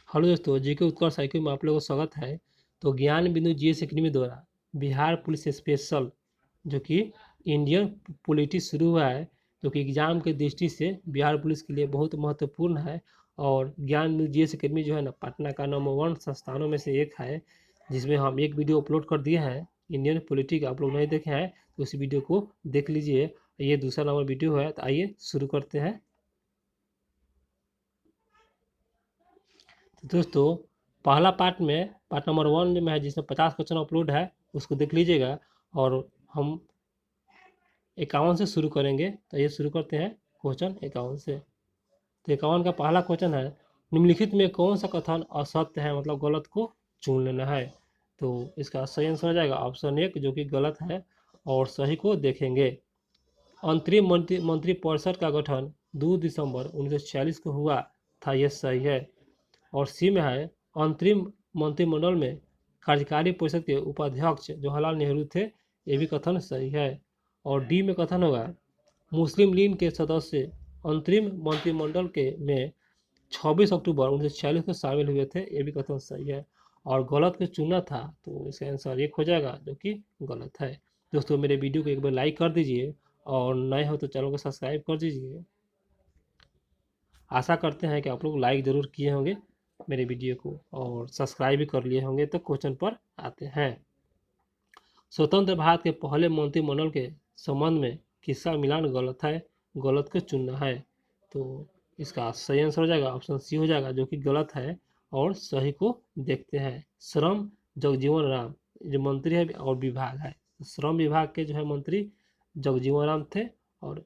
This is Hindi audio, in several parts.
हेलो दोस्तों, जीके उत्कर्ष साइकिल में आप लोगों का स्वागत है। तो ज्ञान बिंदु जीएस एकेडमी द्वारा बिहार पुलिस स्पेशल जो कि इंडियन पॉलिटिक्स शुरू हुआ है, जो कि एग्जाम की दृष्टि से बिहार पुलिस के लिए बहुत महत्वपूर्ण है। और ज्ञान बिंदु जीएस एकेडमी जो है ना, पटना का नंबर 1 संस्थानों में से एक है, जिसमें हम एक वीडियो अपलोड कर दिए हैं। इंडियन पॉलिटिक्स आप लोग नहीं देखे हैं तो उस वीडियो को देख लीजिए। ये दूसरा नंबर वीडियो है, तो आइए शुरू करते हैं। तो दोस्तों, पहला पार्ट नंबर 1 में है, जिसमें 50 क्वेश्चन अपलोड है, उसको देख लीजिएगा। और हम 51 से शुरू करेंगे। तो ये शुरू करते हैं क्वेश्चन 51 से। तो 51 का पहला क्वेश्चन है, निम्नलिखित में कौन सा कथन असत्य है, मतलब गलत को चुन लेना है। तो इसका सही आंसर हो जाएगा ऑप्शन 1, जो कि गलत है, और सही को देखेंगे। अंतरिम मंत्रिपरिषद का गठन 2 दिसंबर 1946 को हुआ था, यह सही है। और सी में है, अंतरिम मंत्रिमंडल में कार्यकारी परिषद के उपाध्यक्ष जवाहरलाल नेहरू थे, ये भी कथन सही है। और डी में कथन होगा, मुस्लिम लीग के सदस्य अंतरिम मंत्रिमंडल के में 26 अक्टूबर 1946 को शामिल हुए थे, ये भी कथन सही है। और गलत को चुना था, तो इसका आंसर 1 हो जाएगा, जो कि गलत है। दोस्तों, मेरे वीडियो को एक बार लाइक कर दीजिए, और नए हो तो चैनल को सब्सक्राइब कर दीजिए। आशा करते हैं कि आप लोग लाइक ज़रूर किए होंगे मेरे वीडियो को, और सब्सक्राइब भी कर लिए होंगे। तो क्वेश्चन पर आते हैं। स्वतंत्र भारत के पहले मंत्रिमंडल के संबंध में किसका मिलान गलत है, गलत को चुनना है। तो इसका सही आंसर हो जाएगा ऑप्शन सी हो जाएगा, जो कि गलत है। और सही को देखते हैं। श्रम जगजीवन राम जो मंत्री है और विभाग है, श्रम विभाग के जो है मंत्री जगजीवन राम थे। और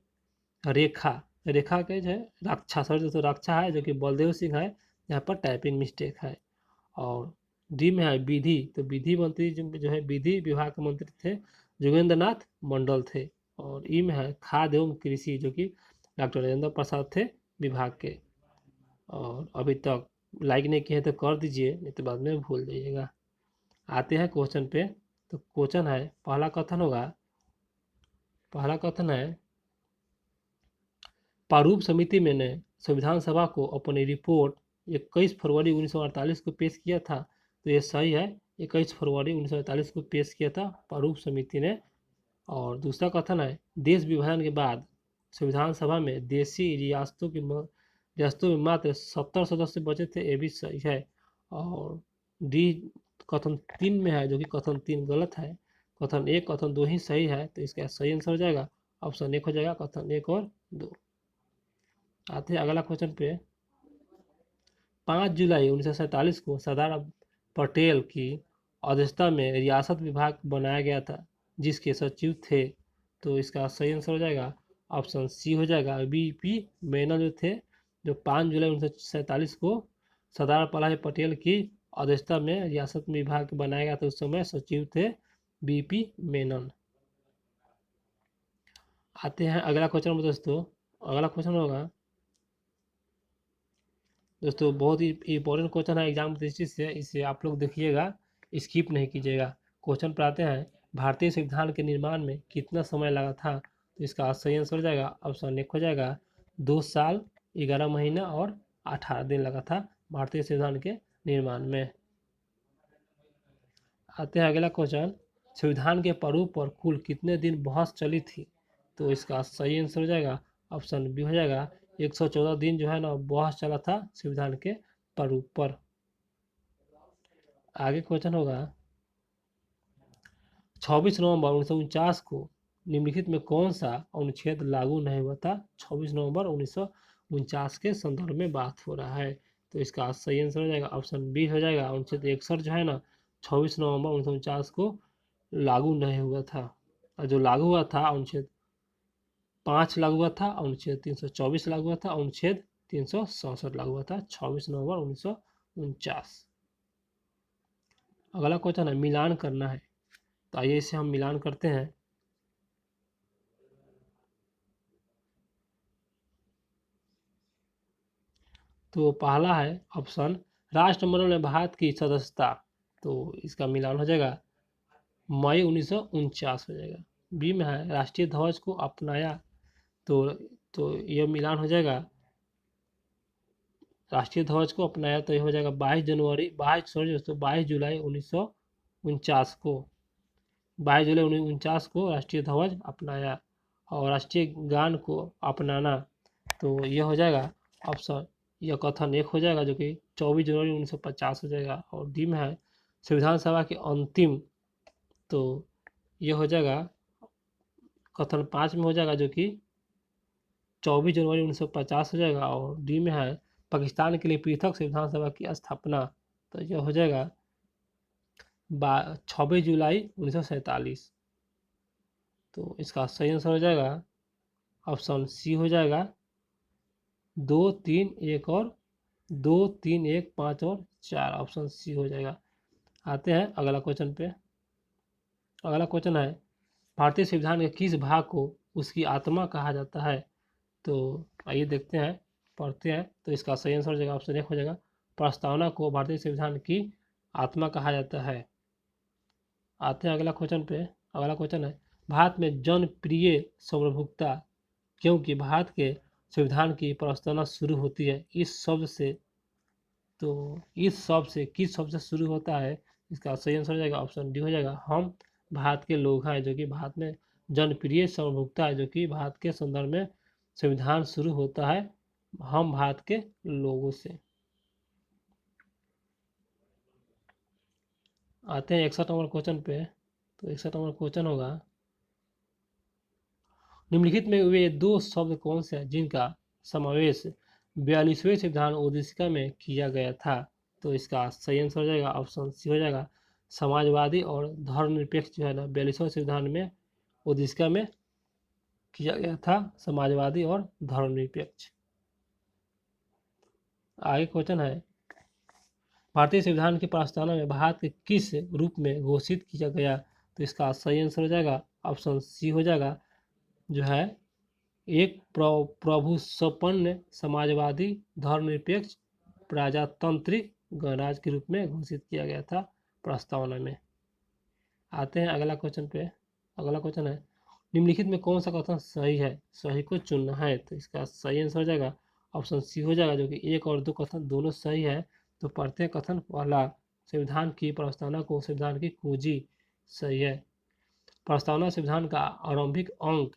रेखा रेखा के जो है रक्षा, सर जो रक्षा है, जो कि बलदेव सिंह है। यहाँ पर टाइपिंग मिस्टेक है। और डी में है विधि, तो विधि मंत्री जो है विधि विभाग के मंत्री थे, जोगेंद्र नाथ मंडल थे। और ई में है खाद्य एवं कृषि, जो कि डॉक्टर राजेंद्र प्रसाद थे विभाग के। और अभी तक लाइक नहीं किए तो कर दीजिए, नहीं तो बाद में भूल जाइएगा। आते हैं क्वेश्चन पे। तो क्वेश्चन है, पहला कथन है, प्रारूप समिति में ने संविधान सभा को अपनी रिपोर्ट 21 फरवरी 1948 को पेश किया था। तो ये सही है, 21 फरवरी 1948 को पेश किया था प्रारूप समिति ने। और दूसरा कथन है, देश विभाजन के बाद संविधान सभा में देशी रियासतों में मात्र 70 सदस्य बचे थे, ये भी सही है। और डी कथन 3 में है, जो कि कथन 3 गलत है। कथन 1 कथन 2 ही सही है, तो इसका सही आंसर हो जाएगा ऑप्शन 1 हो जाएगा, कथन 1 और 2। आते हैं अगला क्वेश्चन पे। 5 जुलाई 1947 को सरदार पटेल की अध्यक्षता में रियासत विभाग बनाया गया था, जिसके सचिव थे। तो इसका सही आंसर हो जाएगा ऑप्शन सी हो जाएगा, बीपी मेनन जो थे, जो 5 जुलाई 1947 को सरदार वल्लभ पटेल की अध्यक्षता में रियासत विभाग बनाया गया था, उस समय सचिव थे बीपी मेनन। आते हैं अगला क्वेश्चन में। दोस्तों, अगला क्वेश्चन होगा, दोस्तों बहुत ही इंपॉर्टेंट क्वेश्चन है एग्जाम दृष्टि से, इसे आप लोग देखिएगा, स्किप नहीं कीजिएगा। क्वेश्चन पर आते हैं, भारतीय संविधान के निर्माण में कितना समय लगा था। तो इसका सही आंसर हो जाएगा ऑप्शन 1 हो जाएगा, 2 साल 11 महीना और 18 दिन लगा था भारतीय संविधान के निर्माण में। आते हैं अगला क्वेश्चन, संविधान के प्रारूप पर कुल कितने दिन बहस चली थी। तो इसका सही आंसर हो जाएगा ऑप्शन बी हो जाएगा, 114 दिन जो है ना बहस चला था संविधान के प्रारूप पर। आगे क्वेश्चन होगा, 26 नवंबर 1949 को निम्नलिखित में कौन सा अनुच्छेद लागू नहीं हुआ था। 26 नवंबर 1949 के संदर्भ में बात हो रहा है। तो इसका सही आंसर हो जाएगा ऑप्शन बी हो जाएगा, अनुच्छेद 61 जो है ना 26 नवंबर 1949 को लागू नहीं हुआ था। और जो लागू हुआ था अनुच्छेद 5 लागू हुआ था, अनुच्छेद 324 लागू हुआ था, अनुच्छेद 367 लागू हुआ था 26 नवंबर 1949। अगला क्वेश्चन है, मिलान करना है। तो आइए इसे हम मिलान करते हैं। तो पहला है ऑप्शन, राष्ट्रमंडल में भारत की सदस्यता। तो इसका मिलान हो जाएगा मई 1949 हो जाएगा। बी में है, राष्ट्रीय ध्वज को अपनाया। तो यह मिलान हो जाएगा राष्ट्रीय ध्वज को अपनाया, तो ये हो जाएगा 22 जुलाई 1949 को, 22 जुलाई 1949 को राष्ट्रीय ध्वज अपनाया। और राष्ट्रीय गान को अपनाना, तो ये हो जाएगा ऑप्शन, यह कथन एक हो जाएगा जो कि 24 जनवरी 1950 हो जाएगा। और डी में है संविधान सभा के अंतिम, तो ये हो जाएगा कथन 5 में हो जाएगा जो कि 24 जनवरी 1950 हो जाएगा। और डी में है पाकिस्तान के लिए पृथक संविधान सभा की स्थापना, तो यह हो जाएगा 26 जुलाई 1947। तो इसका सही आंसर हो जाएगा ऑप्शन सी हो जाएगा 2, 3, 1 और 2, 3, 1, 5 और 4, ऑप्शन सी हो जाएगा। आते हैं अगला क्वेश्चन पे। अगला क्वेश्चन है भारतीय संविधान के किस भाग को उसकी आत्मा कहा जाता है? तो आइए देखते हैं, पढ़ते हैं। तो इसका सही आंसर हो जाएगा ऑप्शन एक हो जाएगा प्रस्तावना को भारतीय संविधान की आत्मा कहा जाता है। आते हैं अगला क्वेश्चन पे। अगला क्वेश्चन है भारत में जनप्रिय सार्वभौमिकता, क्योंकि भारत के संविधान की प्रस्तावना शुरू होती है इस शब्द से, तो इस शब्द से किस शब्द से शुरू होता है? इसका सही आंसर हो जाएगा ऑप्शन डी हो जाएगा हम भारत के लोग हैं, जो कि भारत में जनप्रिय सार्वभौमिकता है, जो कि भारत के संदर्भ में संविधान शुरू होता है हम भारत के लोगों से। आते हैं 61 नंबर क्वेश्चन पे। तो 61 नंबर क्वेश्चन होगा निम्नलिखित में वे दो शब्द कौन से हैं जिनका समावेश 42वें संविधान उद्देशिका में किया गया था? तो इसका सही आंसर हो जाएगा ऑप्शन सी हो जाएगा समाजवादी और धर्मनिरपेक्ष, जो है ना 42वें संविधान में उद्देशिका में किया गया था समाजवादी और धर्मनिरपेक्ष। आगे क्वेश्चन है भारतीय संविधान की प्रस्तावना में भारत के किस रूप में घोषित किया गया? तो इसका सही आंसर हो जाएगा ऑप्शन सी हो जाएगा जो है एक प्रभुसंपन्न समाजवादी धर्मनिरपेक्ष प्रजातांत्रिक गणराज्य के रूप में घोषित किया गया था प्रस्तावना में। आते हैं अगला क्वेश्चन पे। अगला क्वेश्चन है निम्नलिखित में कौन सा कथन सही है? सही को चुनना है। तो इसका सही आंसर हो जाएगा ऑप्शन सी हो जाएगा जो कि 1 और 2 कथन दोनों सही है। तो पढ़ते हैं कथन पहला संविधान की प्रस्तावना को संविधान की कुंजी, सही है। प्रस्तावना संविधान का आरंभिक अंक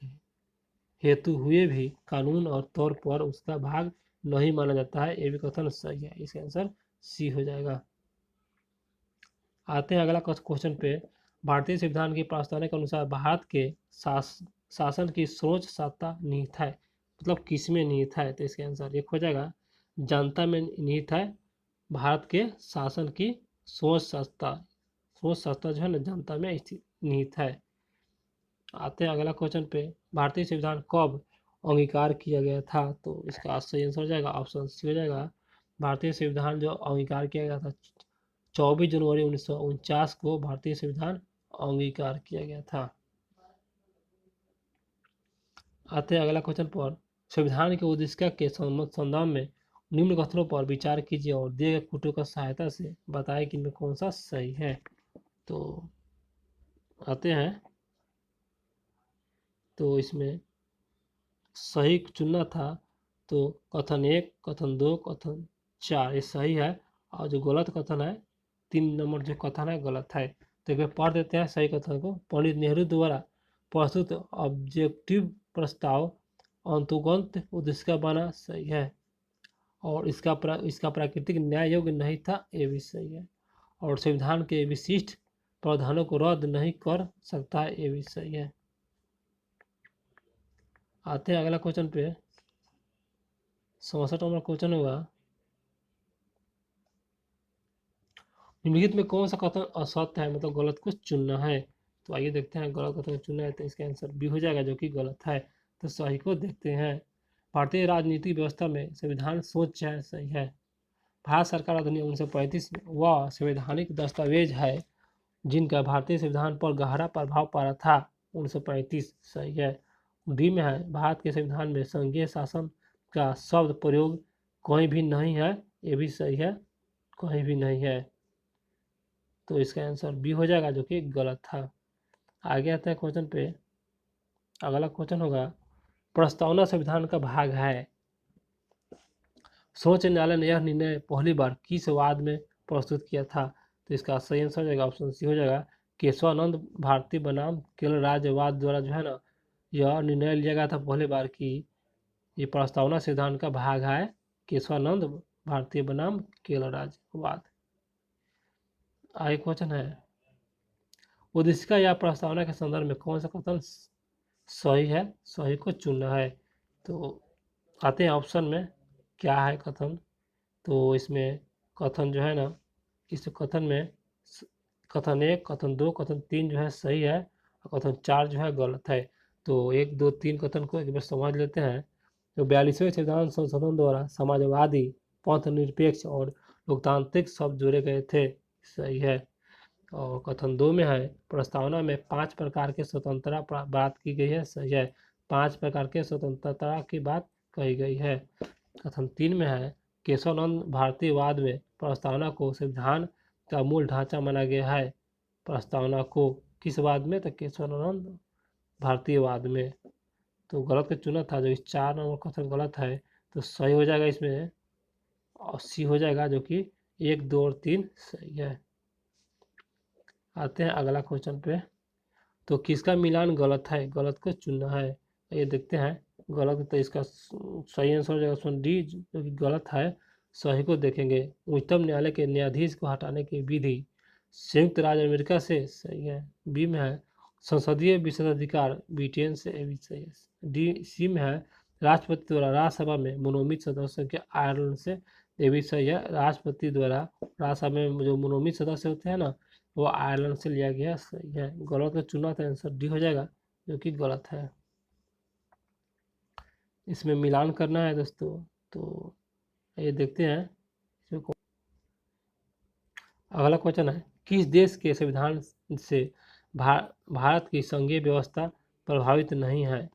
हेतु हुए भी कानून और तौर पर उसका भाग नहीं माना जाता है, ये भी कथन सही है। इसका आंसर सी हो जाएगा। आते हैं अगला क्वेश्चन पे। भारतीय संविधान की प्रस्तावना के अनुसार भारत के शासन की सर्वोच्च सत्ता निहित है, मतलब किस में निहित है? तो इसका आंसर एक हो जाएगा जनता में निहित है। भारत के शासन की सर्वोच्च सत्ता जो है ना जनता में निहित है। आते हैं अगला क्वेश्चन पे। भारतीय संविधान कब अंगीकार किया गया था? तो इसका सही आंसर हो जाएगा ऑप्शन सी हो जाएगा भारतीय संविधान जो अंगीकार किया गया था 24 जनवरी 1949 को भारतीय संविधान अंगीकार किया गया था। आते हैं अगला क्वेश्चन पर। संविधान के उद्देशिका के संदर्भ में निम्न कथनों पर विचार कीजिए और दिए गए कूटों का सहायता से बताएं कि इनमें कौन सा सही है। तो आते हैं, तो इसमें सही चुनना था तो कथन 1, कथन 2, कथन 4 ये सही है, और जो गलत कथन है 3 नंबर जो कथन है गलत है। तो एक बार पढ़ देते हैं सही कथन को। पंडित नेहरू द्वारा प्रस्तुत ऑब्जेक्टिव प्रस्ताव अंतुगंत उद्देशिका बना, सही है। और इसका प्राकृतिक न्याय योग्य नहीं था, ये भी सही है। और संविधान के विशिष्ट प्रावधानों को रद्द नहीं कर सकता है, ये भी सही है। आते हैं अगला क्वेश्चन पे। 67 नंबर क्वेश्चन होगा निम्नलिखित में कौन सा कथन असत्य है, मतलब गलत को चुनना है। तो आइए देखते हैं गलत कथन चुनना है, तो इसका आंसर बी हो जाएगा जो कि गलत है। तो सही को देखते हैं। भारतीय राजनीतिक व्यवस्था में संविधान सर्वोच्च है, सही है। भारत सरकार अधिनियम 1935 वह संवैधानिक दस्तावेज है जिनका भारतीय संविधान पर गहरा प्रभाव पड़ा था, 1935, सही है। डी में है भारत के संविधान में संघीय शासन का शब्द प्रयोग कहीं भी नहीं है, ये भी सही है, कहीं भी नहीं है। तो इसका आंसर बी हो जाएगा जो कि गलत था। आगे आते हैं क्वेश्चन पे। अगला क्वेश्चन होगा प्रस्तावना संविधान का भाग है। सर्वोच्च न्यायालय ने यह निर्णय पहली बार किस वाद में प्रस्तुत किया था? तो इसका सही आंसर हो जाएगा ऑप्शन सी हो जाएगा केशवानंद भारती बनाम केरल राज्यवाद द्वारा जो है ना यह निर्णय लिया गया था पहली बार कि ये प्रस्तावना सिद्धांत का भाग है केशवानंद भारतीय बनाम केरल राज्यवाद। आगे क्वेश्चन है उद्देशिका या प्रस्तावना के संदर्भ में कौन सा कथन सही है? सही को चुनना है। तो आते हैं ऑप्शन में क्या है कथन। तो इसमें कथन जो है ना इस कथन में कथन 1, कथन 2, कथन 3 जो है सही है और कथन 4 जो है गलत है। तो 1, 2, 3 कथन को एक बार समझ लेते हैं। तो 42वें संविधान संशोधन द्वारा समाजवादी, पंथ निरपेक्ष और लोकतांत्रिक शब्द जोड़े गए थे, सही है। और कथन 2 में है प्रस्तावना में 5 प्रकार के स्वतंत्रता बात की गई है, सही है। 5 प्रकार के स्वतंत्रता की बात कही गई है। कथन 3 में है केशवानंद भारतीयवाद में प्रस्तावना को संविधान का मूल ढांचा माना गया है। प्रस्तावना को किस वाद में? तो केशवानंद भारतीयवाद में। तो गलत का चुना था जो इस 4 नंबर कथन गलत है। तो सही हो जाएगा इसमें 80 हो जाएगा जो कि 1, 2 और 3 सही है। आते हैं अगला क्वेश्चन पे। तो किसका मिलान गलत है? गलत को चुनना है। ये देखते हैं गलत तो इसका सही आंसर हो जाएगा ऑप्शन डी जो कि गलत है। सही को देखेंगे उच्चतम न्यायालय के न्यायाधीश को हटाने की विधि संयुक्त राज्य अमेरिका से, सही है। बी में है संसदीय विशेषाधिकार ब्रिटेन से, ए भी सही है। डी सी में है राष्ट्रपति द्वारा राज्यसभा में मनोनीत सदस्य के आयरलैंड से, ये भी सही है। राष्ट्रपति द्वारा राज्यसभा में जो मनोनीत सदस्य होते हैं ना वो आयरलैंड से लिया गया, सही है। गलत का चुना था आंसर डी हो जाएगा जो कि गलत है। इसमें मिलान करना है दोस्तों। तो ये देखते हैं अगला क्वेश्चन है किस देश के संविधान से भारत की संघीय व्यवस्था प्रभावित नहीं है?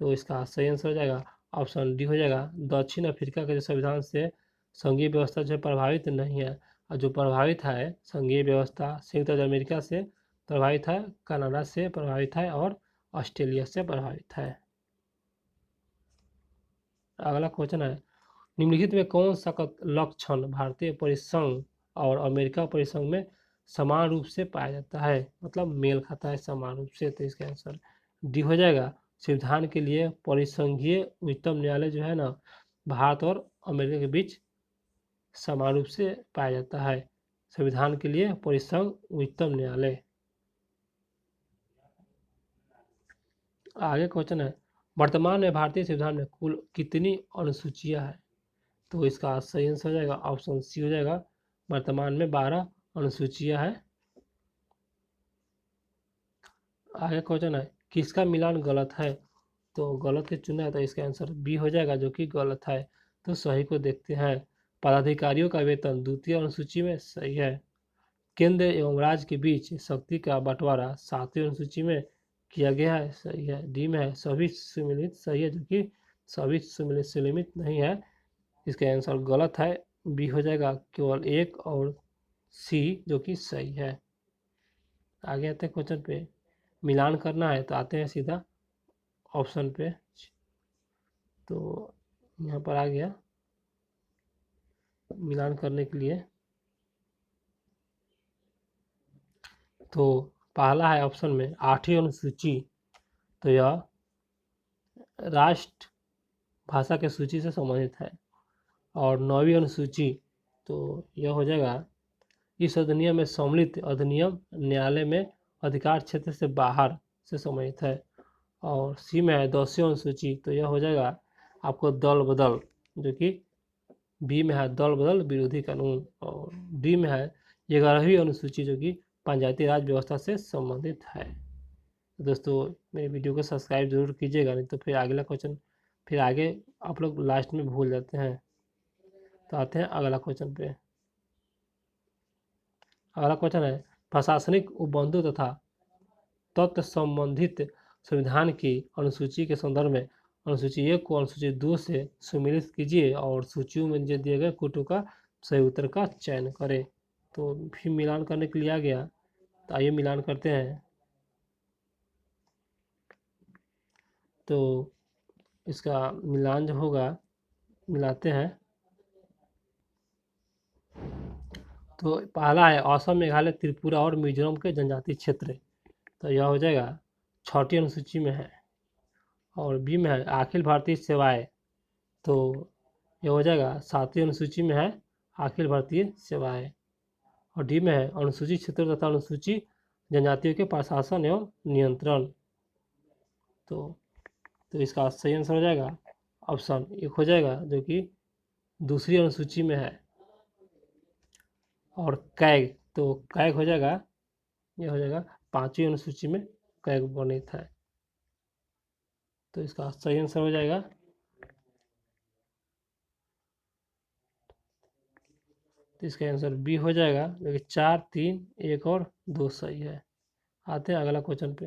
तो इसका सही आंसर हो जाएगा ऑप्शन डी हो जाएगा दक्षिण अफ्रीका के संविधान से संघीय व्यवस्था जो प्रभावित नहीं है। और जो प्रभावित है संघीय व्यवस्था संयुक्त राज्य अमेरिका से प्रभावित है, कनाडा से प्रभावित है और ऑस्ट्रेलिया से प्रभावित है। अगला क्वेश्चन है निम्नलिखित में कौन सा लक्षण भारतीय परिसंघ और अमेरिका परिसंघ में समान रूप से पाया जाता है, मतलब मेल खाता है समान रूप से? तो इसका आंसर डी हो जाएगा संविधान के लिए परिसंघीय उच्चतम न्यायालय जो है ना भारत और अमेरिका के बीच समान रूप से पाया जाता है। संविधान के लिए परिसंघ उच्चतम न्यायालय। आगे क्वेश्चन है वर्तमान में भारतीय संविधान में कुल कितनी अनुसूचियां हैं? तो इसका सही आंसर हो जाएगा ऑप्शन सी हो जाएगा वर्तमान में 12 अनुसूचियां हैं। आगे क्वेश्चन है किसका मिलान गलत है? तो गलत ही चुना है तो इसका आंसर बी हो जाएगा जो कि गलत है। तो सही को देखते हैं पदाधिकारियों का वेतन द्वितीय अनुसूची में, सही है। केंद्र एवं राज्य के बीच शक्ति का बंटवारा 7वीं अनुसूची में किया गया है, सही है। डी में है सभी सम्मिलित, सही है जो कि सभी सम्मिलित नहीं है। इसका आंसर गलत है बी हो जाएगा केवल 1 और सी जो कि सही है। आगे आते हैं क्वेश्चन पे मिलान करना है तो आते हैं सीधा ऑप्शन पे। तो यहाँ पर आ गया मिलान करने के लिए। तो पहला है ऑप्शन में 8वीं अनुसूची, तो यह राष्ट्र भाषा के सूची से संबंधित है। और 9वीं अनुसूची तो यह हो जाएगा इस अधिनियम में सम्मिलित अधिनियम न्यायालय में अधिकार क्षेत्र से बाहर से संबंधित है। और सी में है 10वीं अनुसूची तो यह हो जाएगा आपको दल बदल, जो कि बी में है दल बदल विरोधी कानून। और डी में है 11वीं अनुसूची जो कि पंचायती राज व्यवस्था से संबंधित है। तो दोस्तों मेरे वीडियो को सब्सक्राइब जरूर कीजिएगा, नहीं तो फिर अगला क्वेश्चन फिर आगे आप लोग लास्ट में भूल जाते हैं। तो आते हैं अगला क्वेश्चन पे। अगला क्वेश्चन है प्रशासनिक उपबंधु तथा तत्व संबंधित संविधान की अनुसूची के संदर्भ में अनुसूची 1 को अनुसूची 2 से सम्मिलित कीजिए और सूचियों में जो दिए गए कोटों का सही उत्तर का चयन करें। तो फिर मिलान करने के लिए आ गया, तो आइए मिलान करते हैं। तो इसका मिलान जो होगा मिलाते हैं तो पहला है असम, मेघालय, त्रिपुरा और मिजोरम के जनजातीय क्षेत्र, तो यह हो जाएगा 6ठी अनुसूची में है। और बी में है अखिल भारतीय सेवाएं, तो यह हो जाएगा 7वीं अनुसूची में है अखिल भारतीय सेवाएं। और डी में है अनुसूचित क्षेत्र तथा अनुसूचित जनजातियों के प्रशासन एवं नियंत्रण, तो इसका सही आंसर हो जाएगा ऑप्शन एक हो जाएगा, जो कि दूसरी अनुसूची में है। और कैग, तो कैग हो जाएगा, यह हो जाएगा 5वीं अनुसूची में कैग वर्णित है, तो इसका सही आंसर हो जाएगा तो इसका आंसर बी हो जाएगा, जो कि 4, 3, 1 और 2 सही है। आते हैं अगला क्वेश्चन पे।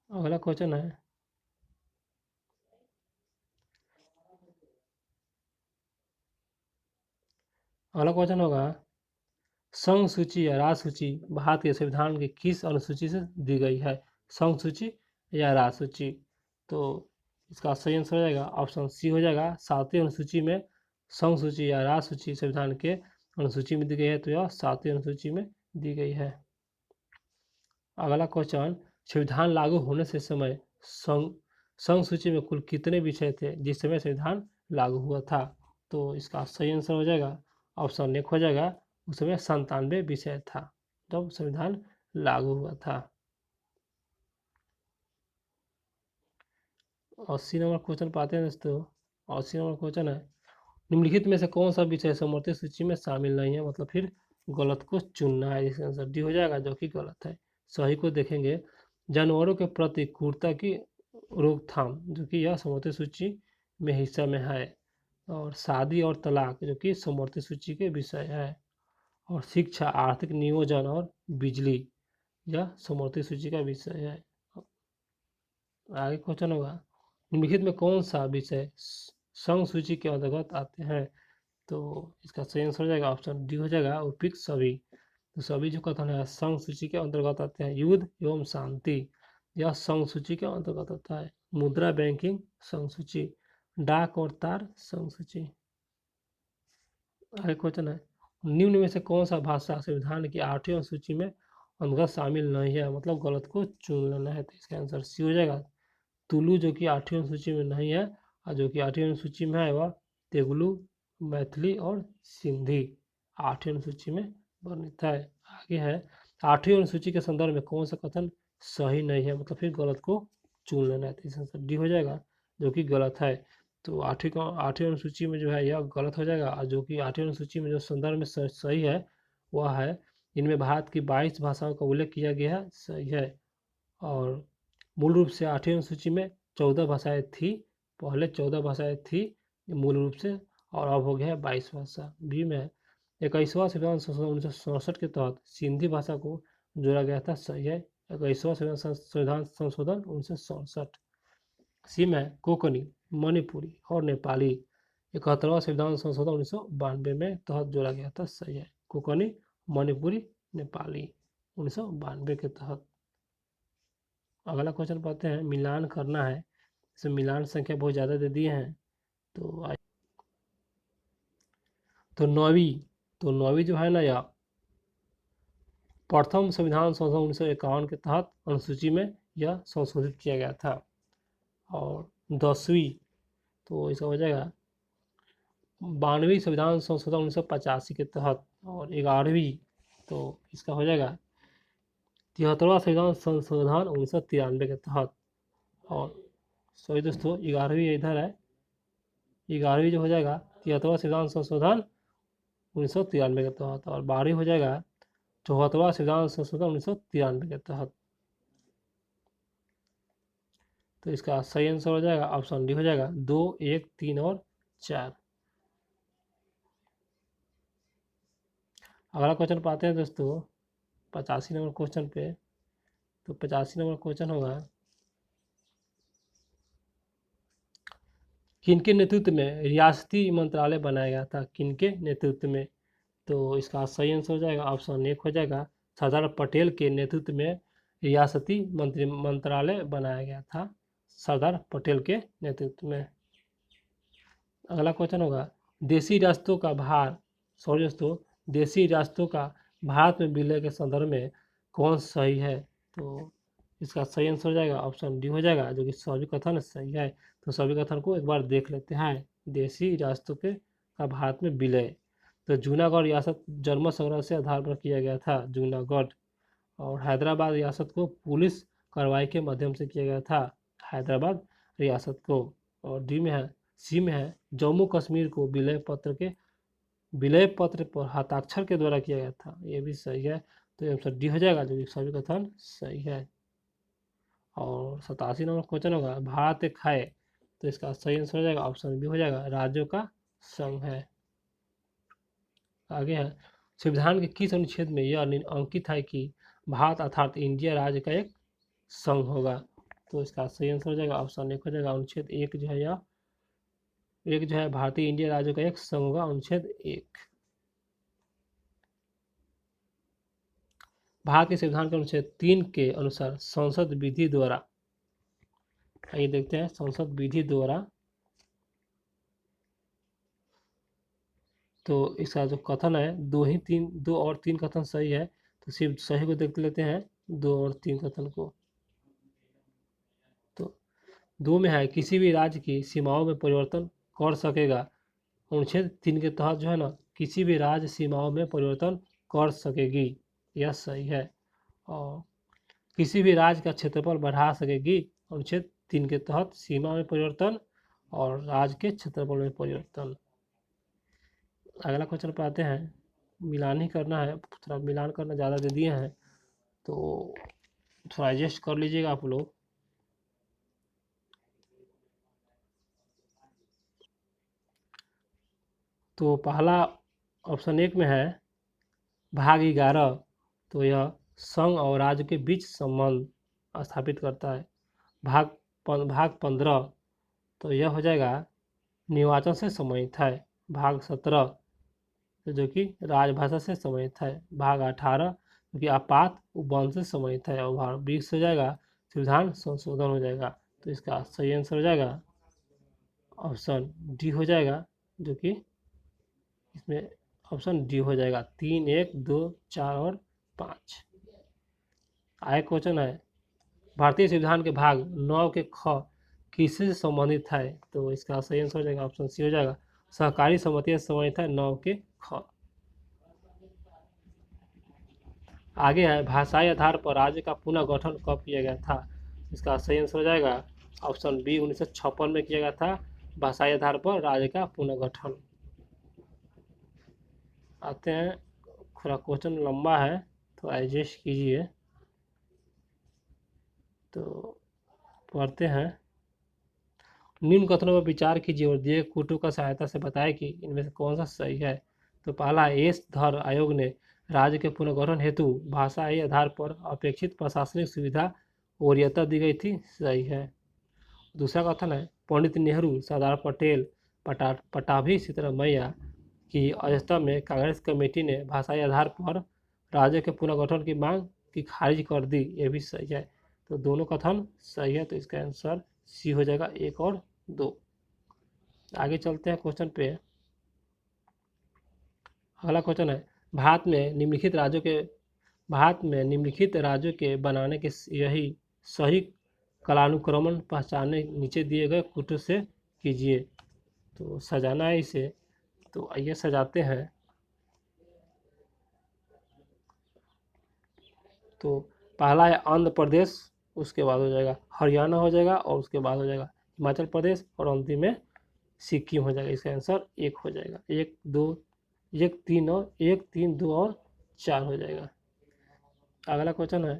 अगला क्वेश्चन है अगला क्वेश्चन होगा संघ सूची या राज सूची भारत के संविधान की किस अनुसूची से दी गई है? संघ सूची या राज सूची, तो इसका सही आंसर हो जाएगा ऑप्शन सी हो जाएगा, 7वीं अनुसूची में संघ सूची या राज सूची संविधान के अनुसूची में दी गई है, तो यह 7वीं अनुसूची में दी गई है। अगला क्वेश्चन, संविधान लागू होने से समय संघ सूची में कुल कितने विषय थे जिस समय संविधान लागू हुआ था? तो इसका सही आंसर हो जाएगा ऑप्शन एक हो जाएगा, उस समय 97 विषय था जब संविधान लागू हुआ था। 80 नंबर क्वेश्चन पाते हैं दोस्तों। 80 नंबर क्वेश्चन है निम्नलिखित में से कौन सा विषय समवर्ती सूची में शामिल नहीं है, मतलब फिर गलत को चुनना है, इसका आंसर डी हो जाएगा, जो कि गलत है। सही को देखेंगे, जानवरों के प्रति क्रूरता की रोकथाम, जो कि यह समवर्ती सूची में हिस्सा में है। और शादी और तलाक, जो कि समवर्ती सूची के विषय है। और शिक्षा, आर्थिक नियोजन और बिजली, यह समवर्ती सूची का विषय है। आगे क्वेश्चन होगा निम्नलिखित में कौन सा विषय संघ सूची के अंतर्गत आते हैं? तो इसका सही आंसर हो जाएगा ऑप्शन डी हो जाएगा, उपयुक्त सभी। तो सभी जो कथन है संघ सूची के अंतर्गत आते हैं। युद्ध एवं शांति, यह संघ सूची के अंतर्गत आता है। मुद्रा बैंकिंग संघ सूची, डाक और तार संघ सूची। आगे क्वेश्चन है निम्न में से कौन सा भाषा संविधान की 8वीं अनुसूची में अंतर्गत शामिल नहीं है, मतलब गलत को चुन लेना है, तो इसका आंसर सी हो जाएगा, तुलु, जो कि 8वीं अनुसूची में नहीं है, और जो कि 8वीं अनुसूची में है वह तेलुगु, मैथिली और सिंधी 8वीं अनुसूची में वर्णित है। आगे है 8वीं अनुसूची के संदर्भ में कौन सा कथन सही नहीं है, मतलब फिर गलत को चुन लेना है, तो इसका आंसर डी हो जाएगा, जो कि गलत है। तो 8वीं अनुसूची में जो है यह गलत हो जाएगा, और जो कि 8वीं अनुसूची में जो संदर्भ में सही है वह है इनमें भारत की 22 भाषाओं का उल्लेख किया गया है, सही है। और मूल रूप से 8वीं अनुसूची में 14 भाषाएं थी, पहले 14 भाषाएं थी मूल रूप से, और अब हो गया है 22 भाषा। बी में 21वां संविधान संशोधन 1967 के तहत सिंधी भाषा को जोड़ा गया था, सही है। 21वां संविधान संशोधन 1967। सी में कोंकणी, मणिपुरी और नेपाली 71वां संविधान संशोधन 1992 में तहत जोड़ा गया था, सही है। कोंकणी, मणिपुरी, नेपाली 1992 के तहत। अगला क्वेश्चन पढ़ते हैं, मिलान करना है, इसमें मिलान संख्या बहुत ज़्यादा दे दिए हैं, तो नौवीं जो है ना, या प्रथम संविधान संशोधन 1951 के तहत अनुसूची में यह संशोधित किया गया था। और 10वीं, तो इसका हो जाएगा 92वीं संविधान संशोधन 1985 के तहत। और 11वीं, तो इसका हो जाएगा 73वां संविधान संशोधन 1993 के तहत। और सॉरी दोस्तों, 11वीं इधर है, 11वीं जो हो जाएगा 73वां संविधान संशोधन 1993 के तहत। और 12वीं हो जाएगा 74वां संविधान संशोधन 1993 के तहत। तो इसका सही आंसर हो जाएगा ऑप्शन डी हो जाएगा, 2, 1, 3 और 4। अगला क्वेश्चन पाते हैं दोस्तों 85 नंबर क्वेश्चन पे। तो 85 नंबर क्वेश्चन होगा किनके नेतृत्व में रियासती मंत्रालय बनाया गया था? किनके नेतृत्व में? तो इसका सही आंसर हो जाएगा ऑप्शन एक हो जाएगा, सरदार पटेल के नेतृत्व में रियासती मंत्रालय बनाया गया था, सरदार पटेल के नेतृत्व में। अगला क्वेश्चन होगा देशी रियासतों का भार, सॉरी दोस्तों, देशी रियासतों का भारत में विलय के संदर्भ में कौन सही है? तो इसका सही आंसर हो जाएगा ऑप्शन डी हो जाएगा, जो कि सभी कथन सही है। तो सभी कथन को एक बार देख लेते हैं। देशी रियासतों के का भारत में विलय, तो जूनागढ़ रियासत जर्मन संग्रह से आधार पर किया गया था, जूनागढ़। और हैदराबाद रियासत को पुलिस कार्रवाई के माध्यम से किया गया था, हैदराबाद रियासत को। और डी में है, सी में है, जम्मू कश्मीर को विलय पत्र पर हस्ताक्षर के द्वारा किया गया था, ये भी सही है। तो ये आंसर डी हो जाएगा, जो कि सभी कथन सही है। और 87 नंबर क्वेश्चन होगा, भारत एक है, तो इसका सही आंसर हो जाएगा ऑप्शन बी हो जाएगा, राज्यों का संघ है। आगे है, संविधान के किस अनुच्छेद में यह अंकित है कि भारत अर्थात इंडिया राज्य का एक संघ होगा? तो इसका सही आंसर हो जाएगा ऑप्शन एक हो जाएगा, अनुच्छेद एक जो है, यह एक जो है भारतीय इंडिया राज्यों का एक संघ होगा, अनुच्छेद एक। भारत के संविधान के अनुच्छेद 3 के अनुसार संसद विधि द्वारा, आइए देखते हैं, संसद विधि द्वारा, तो इसका जो कथन है, दो और तीन कथन सही है, तो सिर्फ सही को देख लेते हैं, 2 और 3 कथन को। तो 2 में है, किसी भी राज्य की सीमाओं में परिवर्तन कर सकेगा, अनुच्छेद 3 के तहत जो है ना, किसी भी राज्य सीमाओं में परिवर्तन कर सकेगी, यह सही है। और किसी भी राज्य का क्षेत्रफल बढ़ा सकेगी, अनुच्छेद 3 के तहत सीमा में परिवर्तन और राज्य के क्षेत्रफल में परिवर्तन। अगला क्वेश्चन पर आते हैं, मिलान ही करना है, थोड़ा मिलान करना ज़्यादा दे दिए हैं, तो थोड़ा एडजस्ट कर लीजिएगा आप लोग। तो पहला ऑप्शन एक में है भाग 11, तो यह संघ और राज्य के बीच संबंध स्थापित करता है। भाग 15, तो यह हो जाएगा निर्वाचन से संबंधित है। भाग 17, तो जो कि राजभाषा से संबंधित है। भाग 18, जो कि आपात उपवन से संबंधित है। और भाग 20 हो जाएगा संविधान संशोधन हो जाएगा। तो इसका सही आंसर हो जाएगा ऑप्शन डी हो जाएगा, जो कि इसमें ऑप्शन डी हो जाएगा। 3, 1, 2, 4 और 5। आगे क्वेश्चन है, भारतीय संविधान के भाग 9 के ख किससे संबंधित है? तो इसका सही आंसर हो जाएगा ऑप्शन सी हो जाएगा, सहकारी समिति से संबंधित है, 9 के ख। आगे है, भाषाई आधार पर राज्य का पुनः गठन कब किया गया था? इसका सही आंसर हो जाएगा ऑप्शन बी, 1956 में किया गया था, भाषाई आधार पर राज्य का पुनः गठन। आते हैं, थोड़ा क्वेश्चन लंबा है, तो एडजस्ट कीजिए। तो पढ़ते हैं, निम्न कथनों पर विचार कीजिए और दिए कूटों का सहायता से बताएं कि इनमें से कौन सा सही है। तो पहला, एस धर आयोग ने राज्य के पुनर्गठन हेतु भाषाई आधार पर अपेक्षित प्रशासनिक सुविधा वरीयता दी गई थी, सही है। दूसरा कथन है, पंडित नेहरू, सरदार पटेल, पटाभी सिद्धरामैया की अध्यक्षता में कांग्रेस कमेटी ने भाषाई आधार पर राज्य के पुनर्गठन की मांग की खारिज कर दी, ये भी सही है। तो दोनों कथन सही है, तो इसका आंसर सी हो जाएगा, 1 और 2। आगे चलते हैं क्वेश्चन पे। अगला क्वेश्चन है, भारत में निम्नलिखित राज्यों के बनाने के यही सही कालानुक्रमण पहचानने नीचे दिए गए कूटों से कीजिए। तो सजाना है इसे, तो आइए सजाते हैं। तो पहला है आंध्र प्रदेश, उसके बाद हो जाएगा हरियाणा हो जाएगा, और उसके बाद हो जाएगा हिमाचल प्रदेश, और अंतिम में सिक्किम हो जाएगा। इसका आंसर 1 हो जाएगा, 1, 2, 1, 3 और 1, 3, 2 और 4 हो जाएगा। अगला क्वेश्चन है,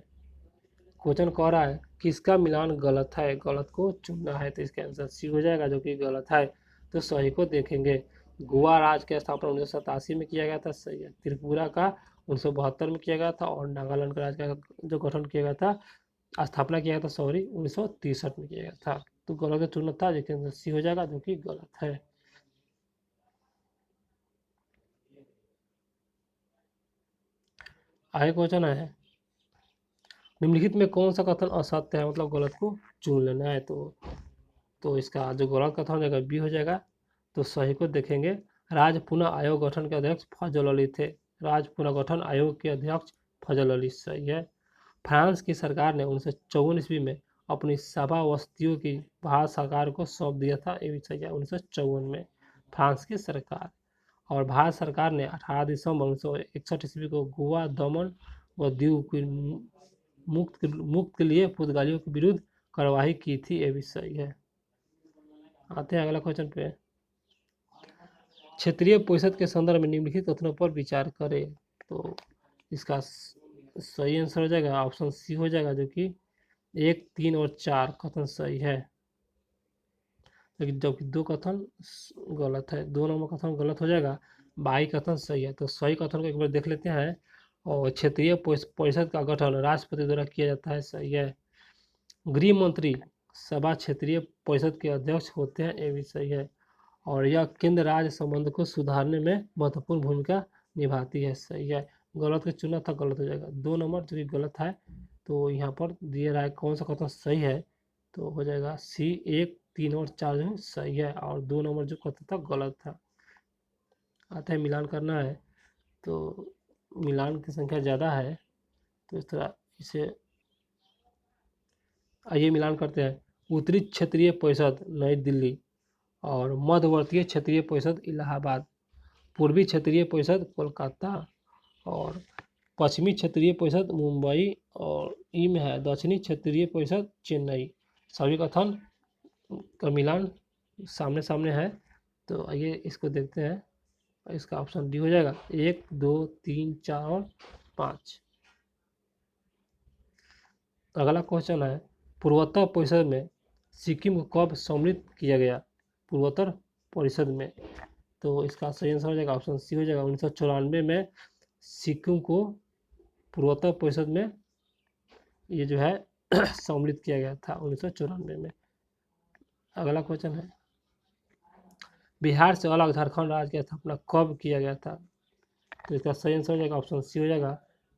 क्वेश्चन कह रहा है किसका मिलान गलत है, गलत को चुनना है। तो इसका आंसर सी हो जाएगा, जो कि गलत है। तो सही को देखेंगे, गोवा राज्य की स्थापना 1987 में किया गया था, सही है। त्रिपुरा का 1972 में किया गया था, और नागालैंड का राज्य का जो गठन किया गया था, स्थापना किया गया था, सॉरी, 1963 में किया गया था। तो गलत को चुनना था, जिसके आंसर सी हो जाएगा, जो कि गलत है। आगे क्वेश्चन है, निम्नलिखित में कौन सा कथन असत्य है, मतलब गलत को चुन लेना है। तो इसका जो गलत कथन हो जाएगा बी हो जाएगा। तो सही को देखेंगे, राज्य पुनः आयोग गठन के अध्यक्ष फजल अली थे। राज्य पुनर्गठन आयोग के अध्यक्ष फजल अली, सही है। फ्रांस की सरकार ने 1954 ईस्वी में अपनी सभा वस्तियों की भारत सरकार को सौंप दिया था, ये भी सही है। 1954 में फ्रांस की सरकार, और भारत सरकार ने 18 दिसंबर 1961 ईस्वी को गोवा, दमन व दीव की मुक्त के लिए पुर्तगालियों के विरुद्ध कार्रवाई की थी, ये भी सही है। आते हैं अगला क्वेश्चन पे। क्षेत्रीय परिषद के संदर्भ में निम्नलिखित कथनों पर विचार करें। तो इसका सही आंसर हो जाएगा ऑप्शन सी हो जाएगा, जो कि 1, 3 और 4 कथन सही है, लेकिन जबकि 2 कथन गलत है। 2 नंबर कथन गलत हो जाएगा, बाई कथन सही है। तो सही कथन को एक बार देख लेते हैं। और क्षेत्रीय परिषद का गठन राष्ट्रपति द्वारा किया जाता है, सही है। गृह मंत्री सभा क्षेत्रीय परिषद के अध्यक्ष होते हैं, ये भी सही है। और यह केंद्र राज्य संबंध को सुधारने में महत्वपूर्ण भूमिका निभाती है, सही है। गलत का चुना था, गलत हो जाएगा। 2 नंबर जो कि गलत है, तो यहाँ पर दिया रहा है कौन सा कथन सही है, तो हो जाएगा सी। 1, 3 और 4 जो सही है, और 2 नंबर जो कथन था गलत था। आते हैं मिलान करना है, तो मिलान की संख्या ज़्यादा है, तो इस तरह इसे आइए मिलान करते हैं। उत्तरी क्षेत्रीय परिषद नई दिल्ली, और मध्यवर्तीय क्षेत्रीय परिषद इलाहाबाद, पूर्वी क्षेत्रीय परिषद कोलकाता, और पश्चिमी क्षेत्रीय परिषद मुंबई, और ई में है दक्षिणी क्षेत्रीय परिषद चेन्नई। सभी कथन का मिलान सामने सामने है, तो आइए इसको देखते हैं। इसका ऑप्शन डी हो जाएगा। 1, 2, 3, 4 और 5। अगला क्वेश्चन है, पूर्वोत्तर परिषद में सिक्किम को कब सम्मिलित किया गया? पूर्वोत्तर परिषद में, तो इसका सही आंसर हो जाएगा ऑप्शन सी हो जाएगा। 1994 में सिक्किम को पूर्वोत्तर परिषद में ये जो है सम्मिलित किया गया था 1994 में। अगला क्वेश्चन है, बिहार से अलग झारखंड राज्य की स्थापना कब किया गया था? तो इसका सही आंसर हो जाएगा ऑप्शन सी हो जाएगा।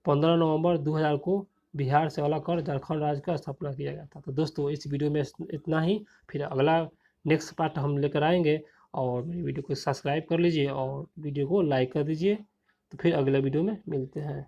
15 नवंबर 2000 को बिहार से अलग कर झारखंड राज्य का स्थापना किया गया था। तो दोस्तों इस वीडियो में इतना ही, फिर अगला नेक्स्ट पार्ट हम लेकर आएंगे, और मेरी वीडियो को सब्सक्राइब कर लीजिए और वीडियो को लाइक कर दीजिए। तो फिर अगले वीडियो में मिलते हैं।